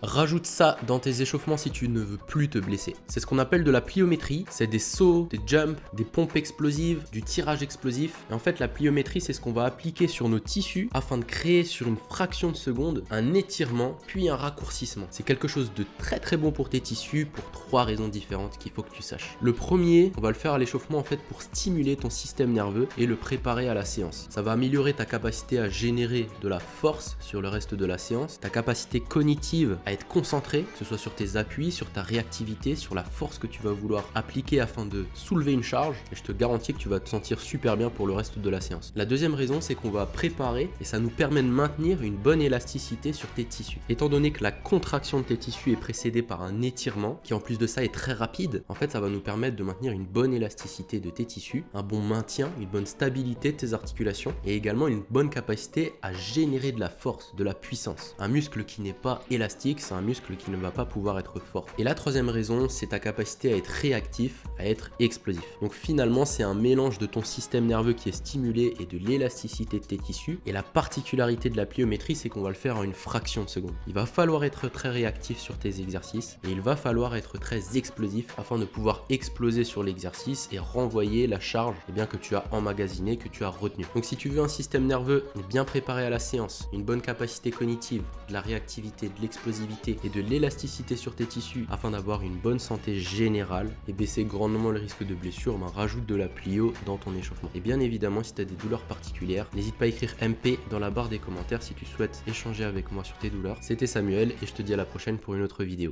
Rajoute ça dans tes échauffements si tu ne veux plus te blesser. C'est ce qu'on appelle de la pliométrie. C'est des sauts, des jumps, des pompes explosives, du tirage explosif. Et en fait, la pliométrie, c'est ce qu'on va appliquer sur nos tissus afin de créer sur une fraction de seconde un étirement puis un raccourcissement. C'est quelque chose de très bon pour tes tissus pour 3 raisons différentes qu'il faut que tu saches. Le premier, on va le faire à l'échauffement en fait pour stimuler ton système nerveux et le préparer à la séance. Ça va améliorer ta capacité à générer de la force sur le reste de la séance, ta capacité cognitive à être concentré, que ce soit sur tes appuis, sur ta réactivité, sur la force que tu vas vouloir appliquer afin de soulever une charge, et je te garantis que tu vas te sentir super bien pour le reste de la séance. La deuxième raison, c'est qu'on va préparer et ça nous permet de maintenir une bonne élasticité sur tes tissus. Étant donné que la contraction de tes tissus est précédée par un étirement, qui en plus de ça est très rapide, en fait ça va nous permettre de maintenir une bonne élasticité de tes tissus, un bon maintien, une bonne stabilité de tes articulations et également une bonne capacité à générer de la force, de la puissance. Un muscle qui n'est pas élastique, c'est un muscle qui ne va pas pouvoir être fort. Et la troisième raison, c'est ta capacité à être réactif, à être explosif. Donc finalement, c'est un mélange de ton système nerveux qui est stimulé et de l'élasticité de tes tissus. Et la particularité de la pliométrie, c'est qu'on va le faire en une fraction de seconde. Il va falloir être très réactif sur tes exercices et il va falloir être très explosif afin de pouvoir exploser sur l'exercice et renvoyer la charge que tu as emmagasinée, que tu as retenue. Donc si tu veux un système nerveux bien préparé à la séance, une bonne capacité cognitive, de la réactivité, de l'explosivité et de l'élasticité sur tes tissus afin d'avoir une bonne santé générale et baisser grandement le risque de blessure, rajoute de la plio dans ton échauffement. Et bien évidemment, si tu as des douleurs particulières, n'hésite pas à écrire MP dans la barre des commentaires si tu souhaites échanger avec moi sur tes douleurs. C'était Samuel et je te dis à la prochaine pour une autre vidéo.